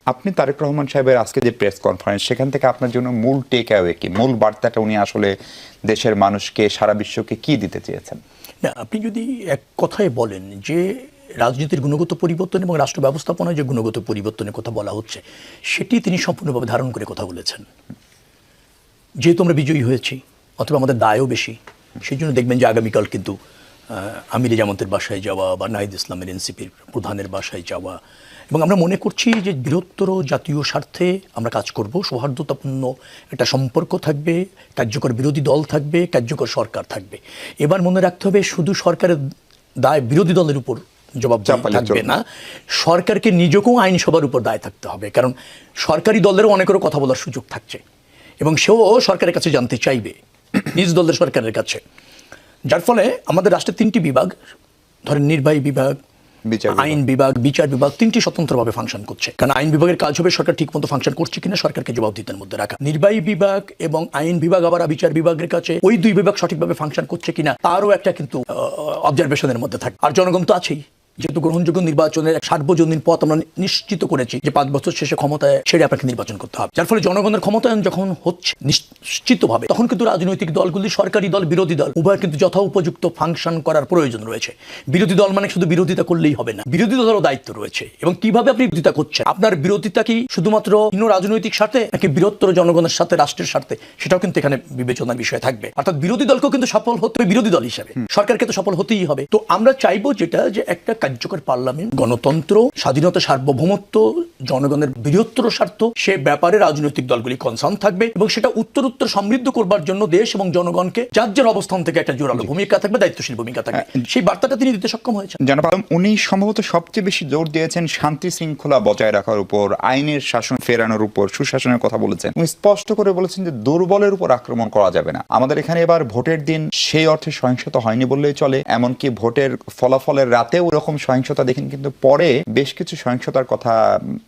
আপনি তারেক রহমান সাহেবের আজকে যে প্রেস কনফারেন্স, সেখান থেকে আপনার জন্য মূল টেক অ্যাওয়ে কি, মূল বার্তাটা উনি আসলে দেশের মানুষকে, সারা বিশ্বকে কি দিতে চেয়েছেন? না, আপনি যদি এক কথায় বলেন যে রাজনীতির গুণগত পরিবর্তন এবং রাষ্ট্র ব্যবস্থাপনায় যে গুণগত পরিবর্তনের কথা বলা হচ্ছে, সেটি তিনি সম্পূর্ণভাবে ধারণ করে কথা বলেছেন। যেহেতু আমরা বিজয়ী হয়েছি, অথবা আমাদের দায়ও বেশি, সেই জন্য দেখবেন যে আগামীকাল কিন্তু আমিরে জামাতের বাসায় যাওয়া বা নাহিদ ইসলামের এনসিপির প্রধানের বাসায় যাওয়া, এবং আমরা মনে করছি যে বৃহত্তর জাতীয় স্বার্থে আমরা কাজ করব, সৌহার্দ্যতাপূর্ণ একটা সম্পর্ক থাকবে, কার্যকর বিরোধী দল থাকবে, কার্যকর সরকার থাকবে। এবার মনে রাখতে হবে শুধু সরকারের দায় বিরোধী দলের উপর জবাব থাকবে না, সরকারকে নিজেকেও আইনসভার উপর দায় থাকতে হবে। কারণ সরকারি দলেরও অনেকেরও কথা বলার সুযোগ থাকছে এবং সেও সরকারের কাছে জানতে চাইবে, নিজ দলের সরকারের কাছে। যার ফলে আমাদের রাষ্ট্রের তিনটি বিভাগ, ধরেন নির্বাহী বিভাগ, আইন বিভাগ, বিচার বিভাগ, তিনটি স্বতন্ত্রভাবে ফাংশন করছে। কারণ আইন বিভাগের কাজ হবে সরকার ঠিকমতো ফাংশন করছে কিনা সরকারকে জবাবদিহিতার মধ্যে রাখা। নির্বাহী বিভাগ এবং আইন বিভাগ আবার বিচার বিভাগের কাছে ওই দুই বিভাগ সঠিকভাবে ফাংশন করছে কিনা তারও একটা কিন্তু অবজারভেশনের মধ্যে থাকে। আর জনগণ তো আছেই, যেহেতু গ্রহণযোগ্য নির্বাচনের সার্বজনীন পথ আমরা নিশ্চিত করেছি যে 5 বছর শেষে ক্ষমতায় ছেড়ে আপনাকে নির্বাচন করতে হবে। যার ফলে জনগণের ক্ষমতায়ন যখন হচ্ছে নিশ্চিতভাবে, তখন কিন্তু রাজনৈতিক দলগুলি, সরকারি দল, বিরোধী দল, উভয় কিন্তু যথা উপযুক্ত ফাংশন করার প্রয়োজন রয়েছে। বিরোধী দল মানে শুধু বিরোধিতা করলেই হবে না, বিরোধী দলেরও দায়িত্ব রয়েছে। এবং কিভাবে আপনি বিরোধিতা করছেন, আপনার বিরোধিতা কি শুধুমাত্র রাজনৈতিক স্বার্থে নাকি বৃহত্তর জনগণের সাথে, রাষ্ট্রের স্বার্থে, সেটাও কিন্তু এখানে বিবেচনার বিষয় থাকবে। অর্থাৎ বিরোধী দলকেও কিন্তু সফল হতে হবে বিরোধী দল হিসেবে, সরকারকে তো সফল হতেই হবে। তো আমরা চাইবো যেটা, যে একটা কার্যকর পার্লামেন্ট, গণতন্ত্র, স্বাধীনতা, সার্বভৌমত্ব, জনগণের বৃহত্তর স্বার্থ, সে ব্যাপারে রাজনৈতিক দলগুলি কনসার্ন থাকবে এবং সেটা উত্তর সমৃদ্ধ করবার জন্য দেশ এবং জনগণকে যার যার অবস্থান থেকে একটা জোরালো ভূমিকা থাকবে, দায়িত্বশীল ভূমিকা থাকবে। সেই বার্তাটা তিনি দিতে সক্ষম হয়েছেন। জনাব আলম, উনি সম্ভবত সবচেয়ে বেশি জোর দিয়েছেন শান্তি শৃঙ্খলা বজায় রাখার উপর, আইনের শাসন ফেরানোর উপর, সুশাসনের কথা বলেছেন। উনি স্পষ্ট করে বলেছেন যে দুর্বলের উপর আক্রমণ করা যাবে না। আমাদের এখানে এবার ভোটের দিন সেই অর্থে সহিংসতা হয়নি বললেই চলে, এমনকি ভোটের ফলাফলের রাতেও এরকম সহিংসতা দেখেন, কিন্তু পরে বেশ কিছু সহিংসতার কথা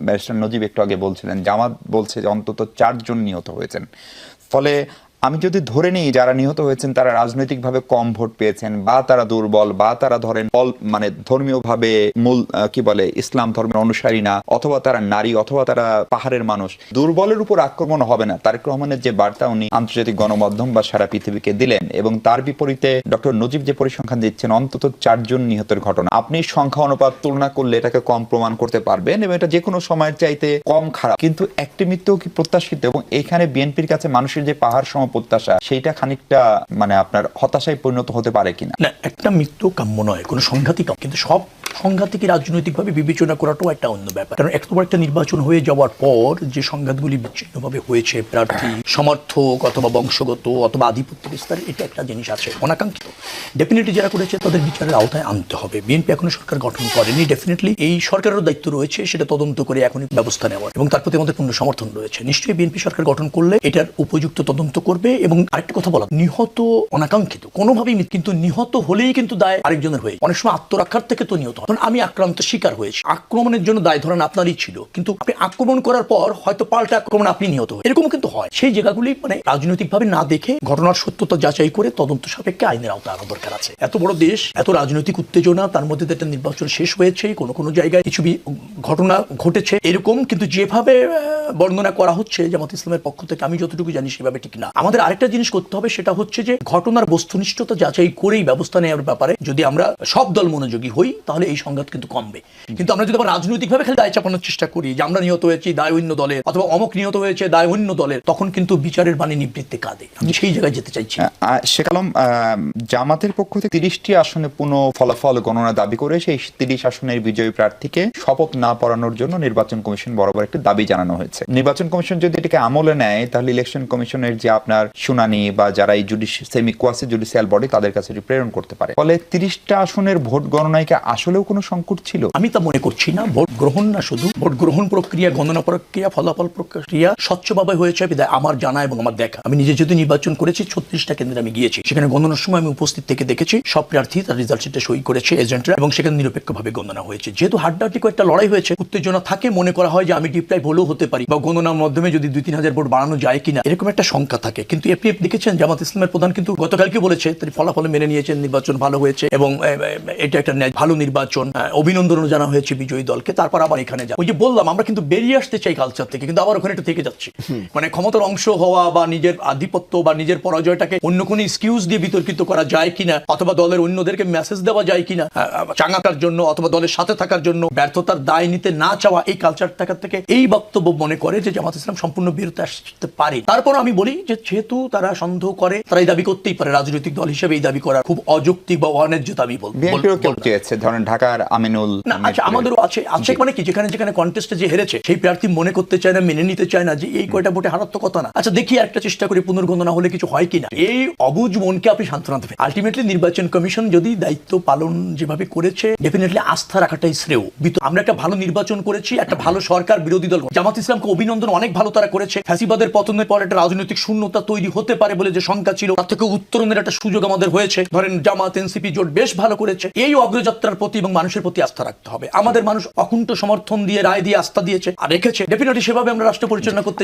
ব্যারিস্টার নজিব একটু আগে বলছিলেন। জামাত বলছে যে অন্তত 4 জন নিহত হয়েছেন। ফলে আমি যদি ধরে নিই যারা নিহত হয়েছেন তারা রাজনৈতিকভাবে কম ভোট পেয়েছেন, বা তারা দুর্বল, বা তারা ধরেন মানে ধর্মীয়ভাবে মূল কি বলে ইসলাম ধর্মের অনুসারী না, অথবা তারা নারী, অথবা তারা পাহাড়ের মানুষ, দুর্বলের উপর আক্রমণ হবে না। তারেক রহমানের যে বার্তা উনি আন্তর্জাতিক গণমাধ্যম বা সারা পৃথিবীকে দিলেন, এবং তার বিপরীতে ডক্টর নজিব যে পরিসংখ্যান দিচ্ছেন অন্তত 4 জন নিহতের ঘটনা, আপনি সংখ্যা অনুপাত তুলনা করলে এটাকে কম প্রমাণ করতে পারবেন এবং এটা যে কোনো সময়ের চাইতে কম খারাপ। কিন্তু একটি মৃত্যু কি প্রত্যাশিত? এবং এখানে বিএনপির কাছে মানুষের যে পাহাড় সম প্রত্যাশা, সেইটা খানিকটা মানে আপনার হতাশায় পরিণত হতে পারে কিনা? না, একটা মৃত্যু কাম্য নয়, কোনো সংঘাতই কাম্য, কিন্তু সব সংঘাতকে রাজনৈতিকভাবে বিবেচনা করাটাও একটা অন্য ব্যাপার। কারণ একটা নির্বাচন হয়ে যাওয়ার পর যে সংঘাতগুলি বিচ্ছিন্নভাবে হয়েছে, প্রার্থী সমর্থক অথবা বংশগত অথবা আধিপত্য বিস্তার, এটা একটা জিনিস আছে অনাকাঙ্ক্ষিত। ডেফিনেটলি যারা করেছে তাদের বিচারের আওতায় আনতে হবে। বিএনপি এখনো সরকার গঠন করেনি, ডেফিনেটলি এই সরকারেরও দায়িত্ব রয়েছে সেটা তদন্ত করে এখনই ব্যবস্থা নেওয়ার, এবং তার প্রতি আমাদের পূর্ণ সমর্থন রয়েছে। নিশ্চয়ই বিএনপি সরকার গঠন করলে এটার উপযুক্ত তদন্ত করবে। এবং আরেকটা কথা বলা, নিহত অনাকাঙ্ক্ষিত কোনোভাবেই, কিন্তু নিহত হলেই কিন্তু দায় আরেকজনের হয়ে, অনেক সময় আত্মরক্ষার থেকে তো নিহত। কারণ আমি আক্রান্ত শিকার হয়েছি, আক্রমণের জন্য দায় ধরেন আপনারই ছিল, কিন্তু আপনি আক্রমণ করার পর হয়তো পাল্টা আক্রমণ আপনি নিহত হয়ে, এরকম কিন্তু হয়। সেই জায়গাগুলি মানে রাজনৈতিকভাবে না দেখে ঘটনার সত্যতা যাচাই করে তদন্ত সাপেক্ষে আইনের আওতায় আনা দরকার আছে। এত বড় দেশ, এত রাজনৈতিক উত্তেজনা, তার মধ্যে একটা নির্বাচন শেষ হয়েছে, কোনো জায়গায় কিছু ঘটনা ঘটেছে এরকম, কিন্তু যেভাবে বর্ণনা করা হচ্ছে জামাত ইসলামের পক্ষ থেকে, আমি যতটুকু জানি সেভাবে ঠিক না। আমাদের আরেকটা জিনিস করতে হবে, সেটা হচ্ছে যে ঘটনার বস্তুনিষ্ঠতা যাচাই করেই ব্যবস্থা নেওয়ার ব্যাপারে যদি আমরা সব দল মনোযোগী হই, তাহলে এই সংঘাত কিন্তু কমবে। কিন্তু আমরা যদি আবার রাজনৈতিকভাবে খালি দায় চাপানোর চেষ্টা করি যে আমরা নিহত হয়েছি দায় অন্য দলের, অথবা অমুক নিহত হয়েছে দায় অন্য দলের, তখন কিন্তু বিচারের বাণী নিবৃত্তে কাঁদে। আমি সেই জায়গায় যেতে চাইছি। শেখ আলম, জামাতের পক্ষ থেকে 30টি আসনে পুনঃ ফলাফল গণনা দাবি করে সেই 30 আসনের বিজয়ী প্রার্থীকে শপথ না পড়ানোর জন্য নির্বাচন কমিশন বরাবর একটি দাবি জানানো হয়েছে। নির্বাচন কমিশন যদি এটাকে আমলে নেয়, তাহলে ইলেকশন কমিশনের যে আপনার শুনানি বা যারা এই সেমি কোয়াসি জুডিশিয়াল বডি, তাদের কাছে প্রেরণ করতে পারে। ফলে 30টা আসনের ভোট গণনায় কি আসলেও কোনো সংকট ছিল? আমি তা মনে করছি না। ভোট গ্রহণ না, শুধু ভোট গ্রহণ প্রক্রিয়া, গণনা প্রক্রিয়া, ফলাফল প্রক্রিয়া স্বচ্ছভাবে হয়েছে বিধায় আমার জানা এবং আমার দেখা। আমি নিজে যদি নির্বাচন করেছি, 36টা কেন্দ্রে আমি গিয়েছি, সেখানে গণনার সময় আমি উপস্থিত থেকে দেখেছি সব প্রার্থী তার রেজাল্ট শিটে সই করেছে এজেন্টরা, এবং সেখানে নিরপেক্ষভাবে গণনা হয়েছে। যেহেতু হাড্ডাহাড্ডি কয়েকটা লড়াই হয়েছে, উত্তেজনা থাকে, মনে করা হয় যে আমি ডিপ্রাইভ হলেও হতে পারি, বা গণনার মাধ্যমে যদি 2-3 হাজার ভোট বাড়ানো যায় কিনা, এরকম একটা শঙ্কা থাকে। কিন্তু আপনি দেখেছেন জামাত ইসলামের প্রধান কিন্তু গতকালকে বলেছে তিনি ফলাফল মেনে নিয়েছেন, নির্বাচন ভালো হয়েছে এবং এটা একটা ভালো নির্বাচন, অভিনন্দনও জানা হয়েছে বিজয়ী দলকে। তারপর আবার এখানে যা ওই যে বললাম আমরা কিন্তু বেরিয়ে আসতে চাই কালচার থেকে, কিন্তু আবার ওখানে একটু থেকে যাচ্ছি। মানে ক্ষমতার অংশ হওয়া বা নিজের আধিপত্য বা নিজের পরাজয়টাকে অন্য কোনো এক্সকিউজ দিয়ে বিতর্কিত করা যায় কিনা, অথবা দলের অন্যদেরকে মেসেজ দেওয়া যায় কিনা চাঙ্গাটার জন্য অথবা দলের সাথে থাকার জন্য ব্যর্থতার দায় নিতে না চাওয়া, এই কালচার থেকে এই বক্তব্য মনে করে যে জামাত ইসলাম সম্পূর্ণ বিরত আসতে পারে। তারপর আমি বলি যে যেহেতু তারা সন্দেহ করে, তারা এই দাবি করতেই পারে, রাজনৈতিক দল হিসেবে এই দাবি করা খুব অযৌক্তিক বা অন্যায্য দাবি বিএনপিও কেউ চেয়েছে, ধরেন ঢাকার আমিনুল। না আচ্ছা, আমাদেরও আছে মানে কি যেখানে যেখানে কন্টেস্টে যে হেরেছে সেই প্রার্থী মনে করতে চায় না, মেনে নিতে চায় না যে এই কয়টা ভোটে হারার তো কথা না। আচ্ছা দেখি একটা চেষ্টা করি পুনর্গণনা হলে কিছু হয় কিনা। এই অবুঝ মনকে আপনি সান্ত্বনা দেবেন। আলটিমেটলি নির্বাচন কমিশন যদি দায়িত্ব পালন যেভাবে করেছে, ডেফিনেটলি আস্থা রাখাটাই শ্রেয়। আমরা একটা ভালো নির্বাচন করেছি, একটা ভালো সরকার, বিরোধী দল। জামাত ইসলামকে অভিনন্দন, অনেক ভালো তারা করেছে। ফ্যাসিবাদের পতনের পর একটা রাজনৈতিক শূন্যতা তৈরি হতে পারে বলে যে শঙ্কা ছিল, তার থেকে উত্তরণের একটা সুযোগ আমাদের হয়েছে। ধরেন জামাত এনসিপি জোট বেশ ভালো করেছে। এই অগ্রযাত্রার প্রতি এবং মানুষের প্রতি আস্থা রাখতে হবে। আমাদের মানুষ অকুণ্ঠ সমর্থন দিয়ে, রায় দিয়ে, আস্থা দিয়েছে আর রেখেছে। ডেফিনেটলি সেভাবে আমরা রাষ্ট্র পরিচালনা করতে